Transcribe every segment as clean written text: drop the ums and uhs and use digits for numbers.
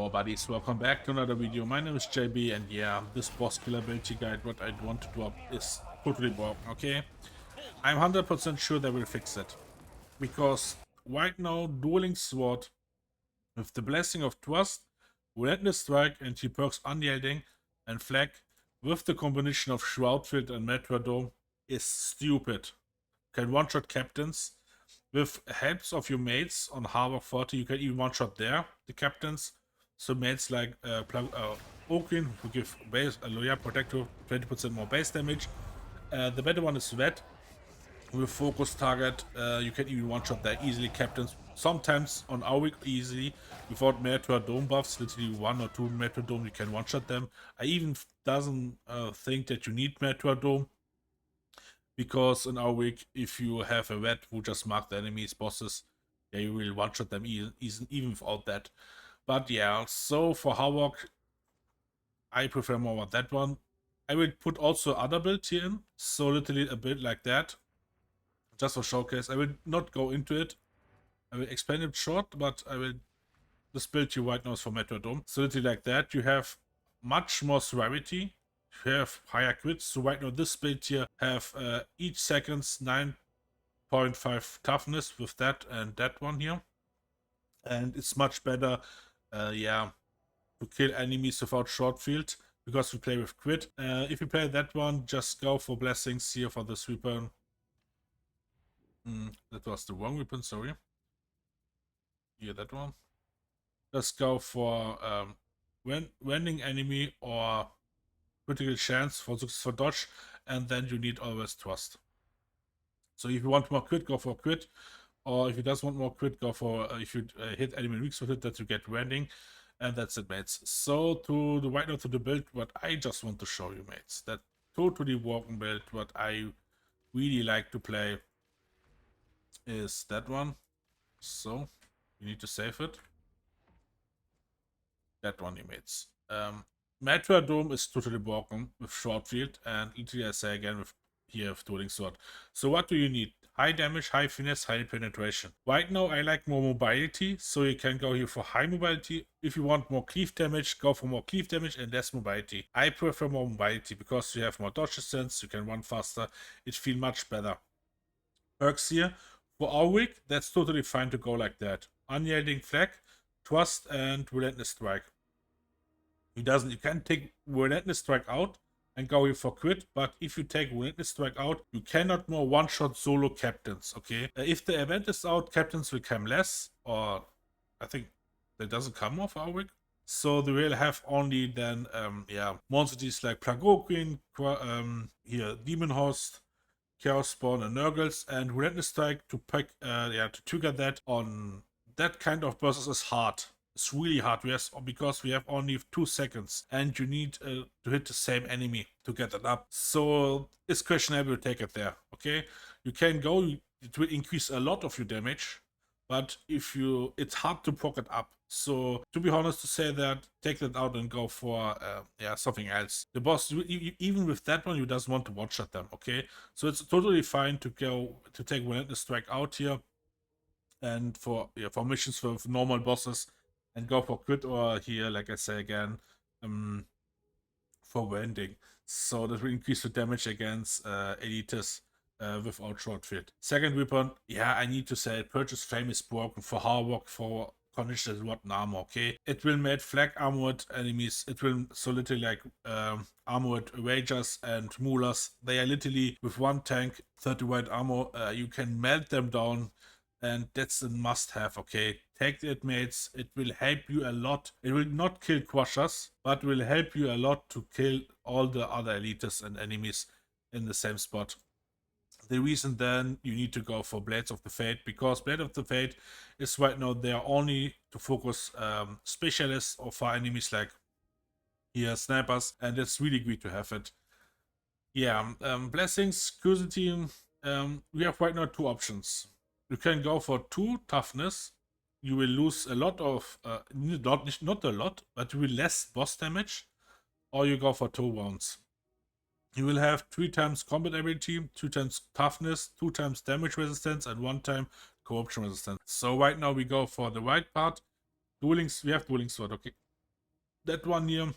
Hello buddies, welcome back to another video. My name is JB and yeah, this boss killer ability guide, what I want to drop is totally broken, okay? I'm 100% sure they will fix it. Because right now, Dueling Sword with the Blessing of Trust, Relentless Strike and he perks Unyielding and Flag with the combination of Shroudfield and Martyrdom is stupid. Can one-shot captains. With helps of your mates on Havoc 40, you can even one-shot there, the captains. So mates like Oakin, who give base Loya Protector 20% more base damage. The better one is Red. With focus target, you can even one-shot there easily. Captains sometimes on Auric easily without Martyrdom buffs. Literally 1 or 2 Martyrdom, you can one-shot them. I even doesn't think that you need Martyrdom. Because in our week, if you have a red who just mark the enemy's bosses, yeah, you will one-shot them even without that. But yeah, so for Havoc, I prefer more about that one. I will put also other build here in, so literally a build like that, just for showcase. I will not go into it. I will explain it short, but I will this build you right now is for Martyrdom. So literally like that, you have much more severity. You have higher crits. So right now this build here have each seconds 9.5 toughness with that and that one here. And it's much better, yeah, to kill enemies without short field because we play with crit. If you play that one, just go for blessings here for this weapon. That was the wrong weapon, sorry. Here, that one. Just go for rending enemy or critical chance for dodge, and then you need always trust. So if you want more crit, go for crit, or if you just want more crit, go for if you hit enemy weak with it, that you get rending, and that's it, mates. So to the right now to the build, what I just want to show you, mates, that totally broken build, what I really like to play is that one. So you need to save it. That one, you mates. Martyrdom is totally broken with short field, and literally I say again with here with Dueling Sword. So what do you need? High damage, high finesse, high penetration. Right now I like more mobility, so you can go here for high mobility. If you want more cleave damage, go for more cleave damage and less mobility. I prefer more mobility because you have more dodge distance, you can run faster, it feels much better. Perks here. For Auric, that's totally fine to go like that. Unyielding Flag, Trust and Relentless Strike. You can take Relentless Strike out and go here for crit, but if you take Relentless Strike out, you cannot more one-shot solo captains, okay? If the event is out, captains will come less, or I think that doesn't come more for Auric. So they will have only then, yeah, monsters like Plagoquin, here, Demon Host, Chaos Spawn and Nurgles, and Relentless Strike to pick, yeah, to trigger that on that kind of bosses is hard. It's really hard, because we have only 2 seconds, and you need to hit the same enemy to get it up. So it's questionable to take it there, okay? You can go, it will increase a lot of your damage, but it's hard to proc it up. So to be honest, to say that, take that out and go for yeah, something else. The boss, even with that one, you just want to one-shot them, okay? So it's totally fine to take Relentless Strike out here, and for missions for normal bosses, and go for crit, or here, like I say again, for rending. So that will increase the damage against elites without short field. Second weapon, yeah, I need to say, purchase Flame is broken for Havoc for conditional rotten armor, okay? It will make flag armored enemies. It will so literally like armored ragers and moolers. They are literally with 1 tank, 30 white armor. You can melt them down, and that's a must-have, okay? Take it, mates. It will help you a lot. It will not kill crushers, but will help you a lot to kill all the other elites and enemies in the same spot. The reason then you need to go for Blades of the Fate, because Blade of the Fate is right now there only to focus specialists or for enemies like here snipers, and it's really great to have it. Yeah, blessings, curiosity. We have right now 2 options. You can go for 2 toughness. You will lose a lot of not a lot, but you will less boss damage, or you go for 2 wounds. You will have 3 times combat ability, 2 times toughness, 2 times damage resistance, and 1 time corruption resistance. So right now we go for the right part. We have Dueling Sword, okay. That one here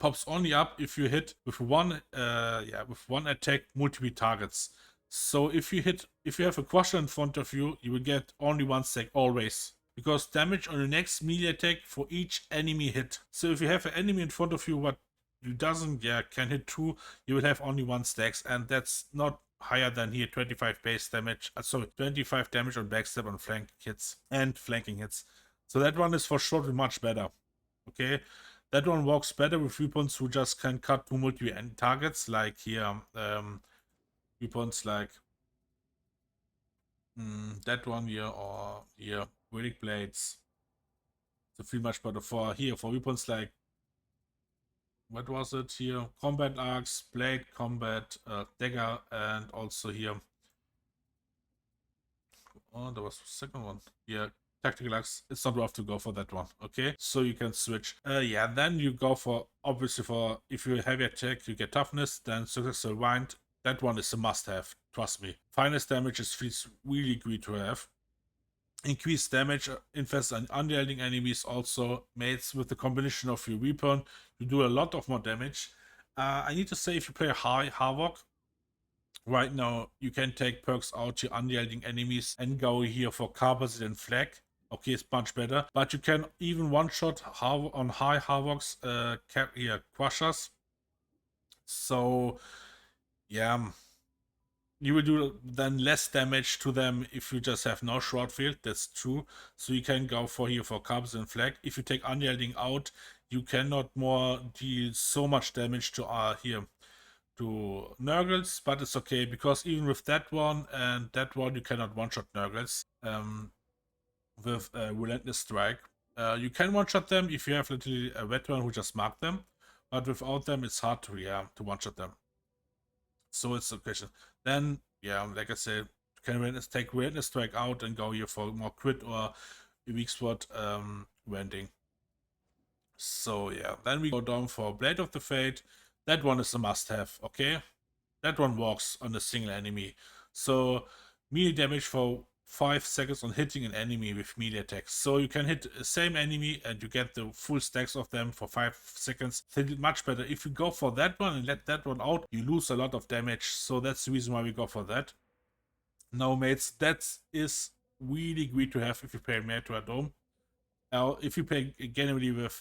pops only up if you hit with one with one attack multiple targets. So if you have a crusher in front of you, you will get only one stack always, because damage on the next melee attack for each enemy hit. So if you have an enemy in front of you what you doesn't can hit two, you will have only one stacks, and that's not higher than here 25 base damage. Sorry, 25 damage on backstab on flank hits and flanking hits. So that one is for sure much better. Okay, that one works better with weapons who just can cut to multi targets, like here weapons like that one here, or here relic blades. So feel much better for weapons like, what was it here, combat axe, blade combat, dagger, and also here, oh, there was the second one, yeah, tactical axe. It's not worth to go for that one. Okay, so you can switch. Yeah, then you go for, obviously, for if you heavy attack you get toughness, then successful wind. That one is a must-have, trust me. Finest damage feels really great to have. Increased damage infest and unyielding enemies also, mates. With the combination of your weapon, you do a lot of more damage. I need to say, if you play high Havoc, right now you can take perks out to unyielding enemies and go here for Carpet and Flag. Okay, it's much better, but you can even one-shot on high Havocs here crushers. So yeah, you will do then less damage to them if you just have no short field. That's true. So you can go for here for Carpet and Flag. If you take unyielding out, you cannot more deal so much damage to here to Nurgles, but it's okay, because even with that one and that one you cannot one-shot Nurgles with a Relentless Strike. You can one-shot them if you have literally a veteran who just marked them, but without them it's hard to one-shot them. So it's a question. Then like I said, you can take Relentless Strike out and go here for more crit or weak spot vending. So yeah, then we go down for Blade of the Fate. That one is a must-have, okay? That one works on a single enemy. So melee damage for 5 seconds on hitting an enemy with melee attacks. So you can hit the same enemy and you get the full stacks of them for 5 seconds. It's much better. If you go for that one and let that one out, you lose a lot of damage. So that's the reason why we go for that. Now, mates, that is really great to have if you play Martyrdom. Now, if you play generally with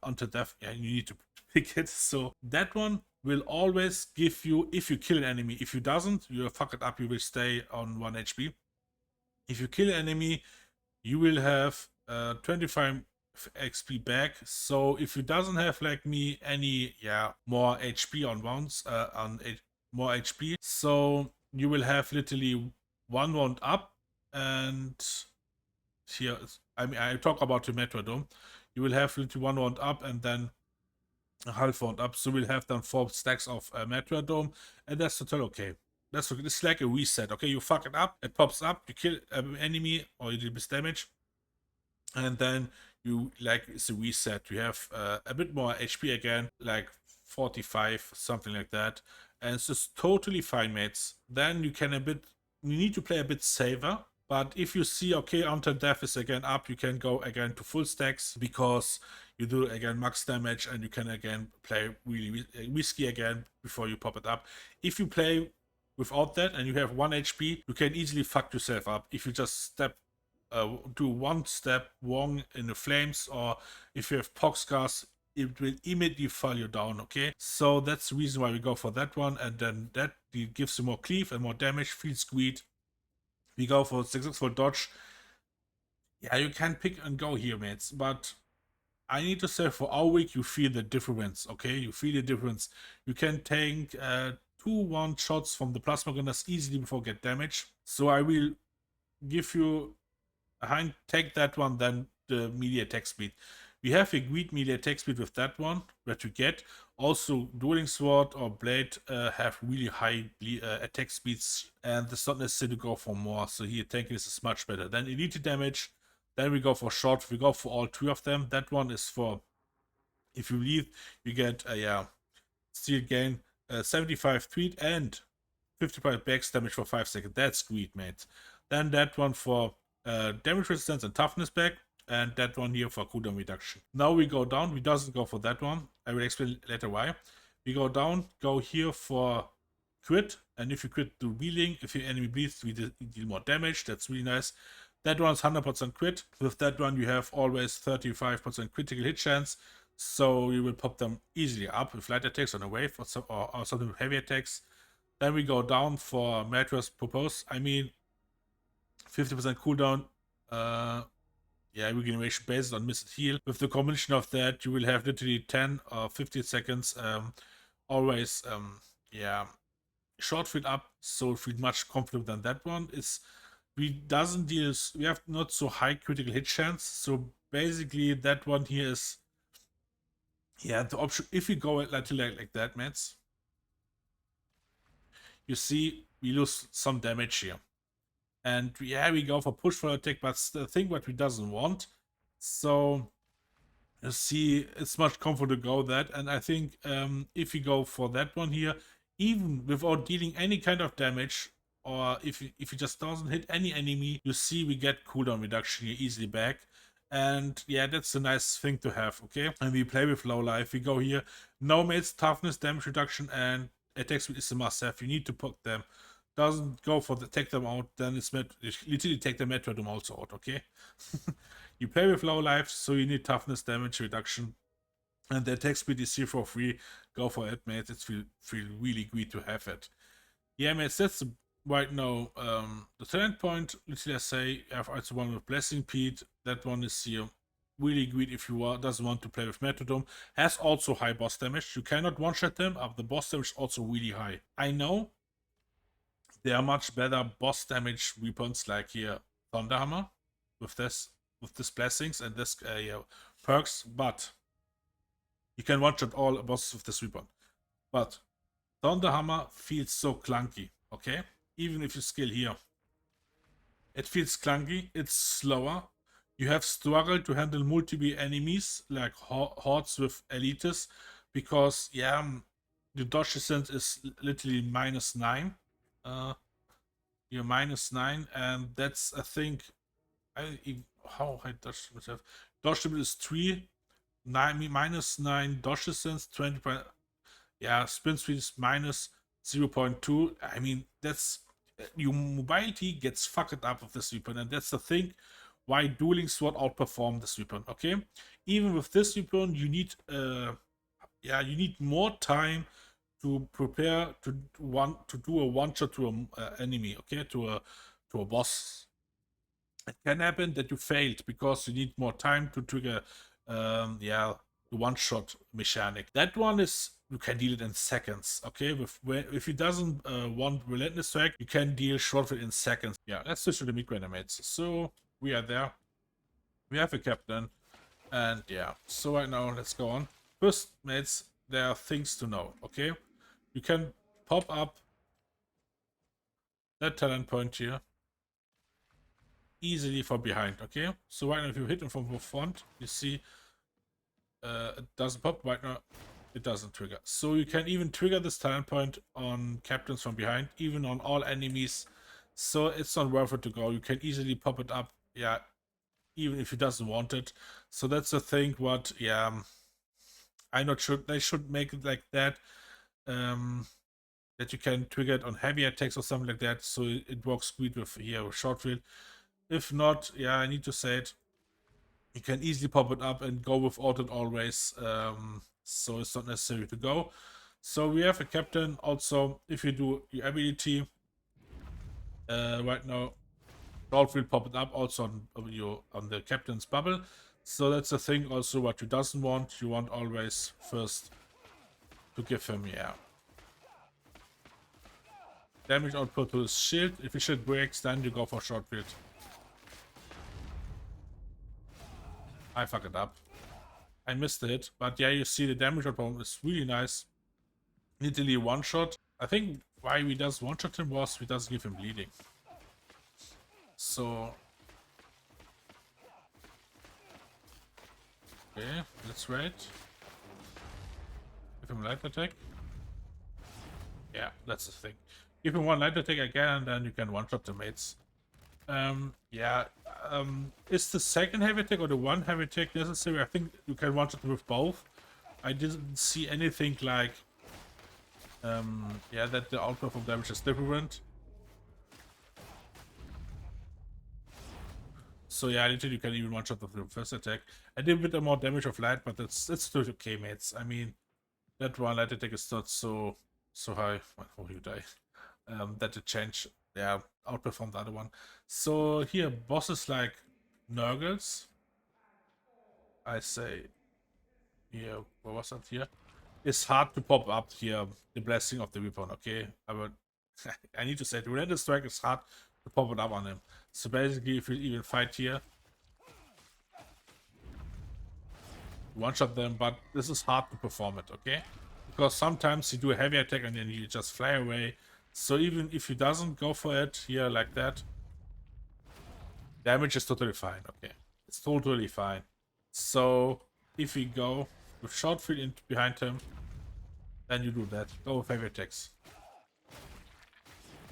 Unto Death, you need to pick it. So that one will always give you, if you kill an enemy. If you doesn't, you fuck it up, you will stay on 1 HP. If you kill an enemy, you will have 25 XP back. So if you doesn't have, like me, any more HP on wounds, more HP, so you will have literally 1 wound up. And here, I talk about the Martyrdom. You will have literally 1 wound up and then a half wound up. So we'll have then 4 stacks of Martyrdom, and that's totally okay. That's okay. It's like a reset. Okay, you fuck it up, it pops up, you kill an enemy or you do this damage, and then you, like, it's a reset. You have a bit more HP again, like 45, something like that, and it's just totally fine, mates. Then you need to play a bit safer. But if you see, okay, Until Death is again up, you can go again to full stacks, because you do again max damage and you can again play really risky again before you pop it up. If you play without that and you have 1 HP, you can easily fuck yourself up if you just do 1 step wrong in the flames, or if you have pox scars, it will immediately fall you down. Okay, so that's the reason why we go for that one, and then that gives you more cleave and more damage, feels great. We go for successful dodge. Yeah, you can pick and go here, mates, but I need to say, for our week, you feel the difference, okay? You feel the difference. You can take 2 one-shots from the plasma gunners easily before get damage. So I will give you a hand, take that one, then the melee attack speed. We have agreed melee attack speed with that one, that you get. Also, Dueling Sword or Blade have really high attack speeds, and it's not necessary to go for more. So here, tankiness is much better. Then elite damage. Then we go for short. We go for all 3 of them. That one is for, if you leave, you get steel gain, 75 tweet and 55 backs damage for 5 seconds. That's great, mate. Then that one for damage resistance and toughness back. and that one here for cooldown reduction. Now we go down. We doesn't go for that one. I will explain later why. We go down, go here for crit, and if you crit, do healing. If your enemy bleeds, we deal more damage. That's really nice. That one's 100% crit. With that one, you have always 35% critical hit chance, so you will pop them easily up with light attacks on a wave or something with heavy attacks. Then we go down for Matra's Propose. I mean, 50% cooldown. Yeah, regeneration based on missed heal. With the combination of that, you will have literally 10 or 15 seconds. Always, yeah, short field up, so feel much confident than that one. We have not so high critical hit chance, so basically that one here is, yeah, the option. If you go like that, mates, you see we lose some damage here, and yeah, we go for push for attack, but the thing what we doesn't want. So you see, it's much comfortable to go that, and I think if you go for that one here, even without dealing any kind of damage, or if it just doesn't hit any enemy, you see we get cooldown reduction here easily back. And yeah, that's a nice thing to have, okay? And we play with low life. We go here, no mates, toughness, damage reduction, and attack speed is a must-have. You need to put them. Doesn't go for take them out, then it's literally take the Martyrdom also out, okay? You play with low life, so you need toughness, damage reduction, and the attack speed is 0 for free. Go for it, mates. It's feel really great to have it. Yeah, mates, that's right now the talent point. Literally, I say I have also one with Blessing Pete. That one is here really great if you doesn't want to play with Martyrdom. Has also high boss damage. You cannot one-shot them, but the boss damage is also really high. I know there are much better boss damage weapons like here Thunderhammer with this blessings and this perks, but you can one-shot all bosses with this weapon. But Thunderhammer feels so clunky, okay? Even if you skill here, it feels clunky, it's slower. You have struggled to handle multiple enemies like hordes with elites, because yeah, the dodge distance is literally -9. You're -9, and that's, I think, how high dodge myself. Dodge is 3, -9 dodge distance, 20. Yeah, sprint speed is -0.2. I mean, that's your mobility gets fucked up with this weapon, and that's the thing why Dueling Sword outperform this weapon. Okay, even with this weapon, you need you need more time to prepare to do a one shot to an enemy. Okay, to a boss. It can happen that you failed because you need more time to trigger the one-shot mechanic. That one is, you can deal it in seconds, okay? If he doesn't want relentless strike, you can deal short in seconds. Yeah, let's switch to the mid-grader mates. So we are there. We have a captain, and yeah. So right now, let's go on. First, mates, there are things to know, okay? You can pop up that talent point here easily from behind, okay? So right now, if you hit him from the front, you see it doesn't pop. Right now, it doesn't trigger. So you can even trigger this talent point on captains from behind, even on all enemies. So it's not worth it to go. You can easily pop it up, yeah, even if he doesn't want it. So that's the thing. What, yeah, I'm not sure they should make it like that. That you can trigger it on heavy attacks or something like that, so it works great with here short field. If not, yeah, I need to say it, you can easily pop it up and go without it always, so it's not necessary to go. So we have a captain also. If you do your ability right now, short field pop it up also on the captain's bubble. So that's the thing also what you doesn't want. You want always first to give him, yeah, damage output to his shield. If his shield breaks, then you go for short field. I fuck it up. I missed the hit, but yeah, you see the damage output is really nice. Literally one shot. I think why we does one shot him was we does give him bleeding. So okay, let's wait. Give him light attack. Yeah, that's the thing. Give him one light attack again, and then you can one-shot the mates. Yeah, is the second heavy attack or the one heavy attack necessary? I think you can one shot with both. I didn't see anything like, yeah, that the output of damage is different. So yeah, literally you can even one shot with the first attack. I did a bit more damage of light, but it's still okay, mates. I mean, that one light attack is not so high. Oh, you die. That it changed, yeah, outperformed the other one. So here, bosses like Nurgles, I say, here, what was that here? It's hard to pop up here, the blessing of the weapon, okay? I would, I need to say, the relentless strike is hard to pop it up on him. So basically, if you even fight here, one-shot them, but this is hard to perform it, okay? Because sometimes you do a heavy attack and then you just fly away. So even if he doesn't go for it here like that, damage is totally fine, okay? It's totally fine. So if we go with short field in behind him, then you do that. Go with heavy attacks.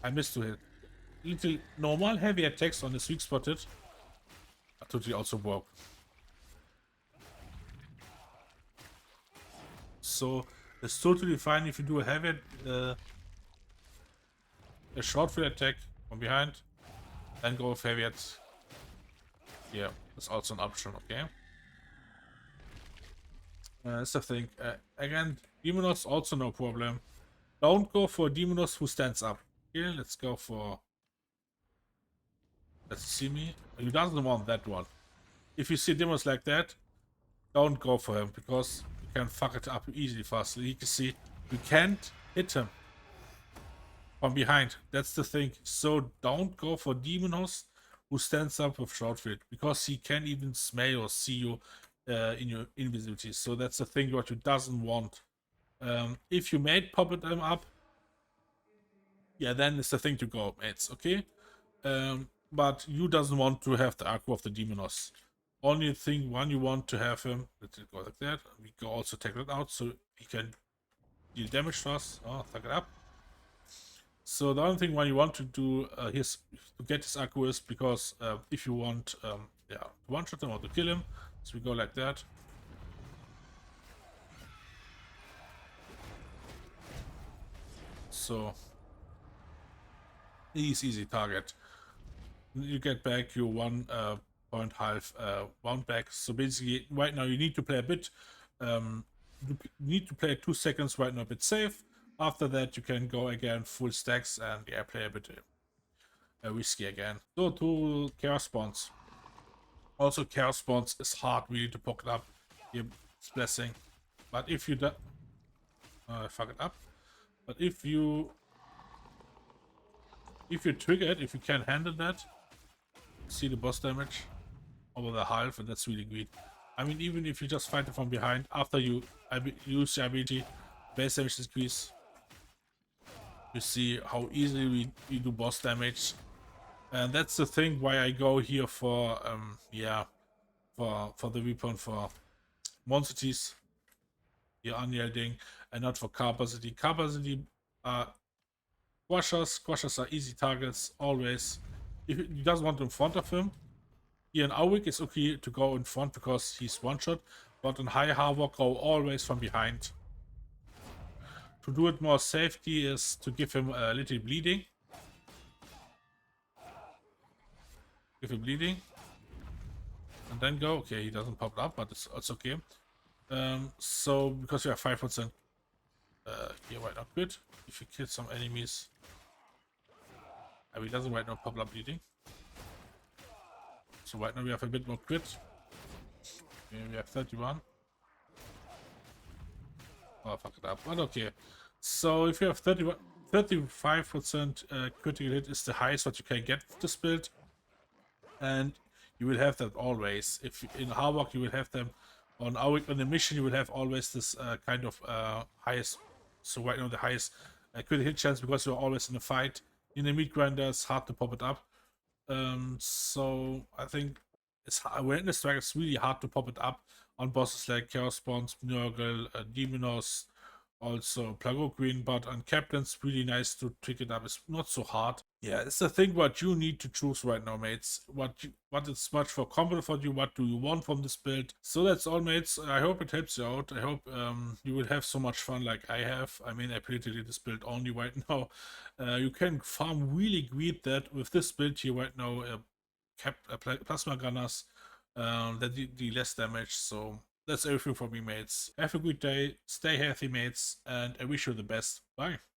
I missed to hit. Little normal heavy attacks on the weak spotted are totally also broke. So it's totally fine if you do a heavy a short field attack from behind, then go with heavy at. Yeah, that's also an option, okay? That's the thing. Again, Demonos also no problem. Don't go for Demonos who stands up. Okay, let's go for. Let's see me. You doesn't want that one. If you see Demonos like that, don't go for him because you can fuck it up easily fast. You can see you can't hit him from behind. That's the thing. So don't go for Demonos who stands up with short field because he can even smell or see you in your invisibility. So that's the thing what you doesn't want. If you made pop them up, yeah, then it's the thing to go, mates. Okay, but you doesn't want to have the Aqua of the Demonos. Only thing one you want to have him. Let's go like that. We can also take that out so he can deal damage to us. Oh, fuck it up. So the only thing one you want to do is to get his Aqua is because if you want, yeah, to one shot him or to kill him, so we go like that. So easy target. You get back your 1.5 round back. So basically, right now you need to play a bit. You need to play 2 seconds right now a bit safe. After that, you can go again full stacks and yeah, play a bit risky again. So to chaos spawns. Also, chaos spawns is hard really to pocket up. Here, it's blessing. But if you fuck it up. But if you trigger it, if you can handle that, see the boss damage over the half, and that's really great. I mean, even if you just fight it from behind, after you use your ability, base damage increase, you see how easily we do boss damage. And that's the thing why I go here for, yeah, for the weapon for monstrosities, here unyielding, and not for capacity. Capacity Squashers are easy targets, always. If you just want in front of him, here in Havoc it's okay to go in front because he's one-shot, but in high Havoc go always from behind. To do it more safety is to give him a little bleeding. Give him bleeding. And then go. Okay, he doesn't pop up, but it's okay. So, because we have 5%, here right now good. If you kill some enemies, he doesn't right now pop up bleeding. So right now we have a bit more crit. Okay, we have 31. Oh, fuck it up. But okay. So if you have 35% critical hit is the highest what you can get with this build. And you will have that always. If in Havoc you will have them on the mission, you will have always this kind of highest. So right now the highest critical hit chance because you're always in a fight. In the meat grinder, it's hard to pop it up. So I think it's awareness strike is really hard to pop it up on bosses like Chaos Spawns, Nurgle, Demonos, Also, Plago Queen, but on Captain's really nice to pick it up. It's not so hard. Yeah, it's the thing what you need to choose right now, mates. What is much more comfortable for you? What do you want from this build? So that's all, mates. I hope it helps you out. I hope you will have so much fun like I have. I mean, I did this build only right now. You can farm really great that with this build here right now. Plasma gunners that do less damage. So that's everything for me, mates. Have a good day. Stay healthy, mates, and I wish you the best. Bye.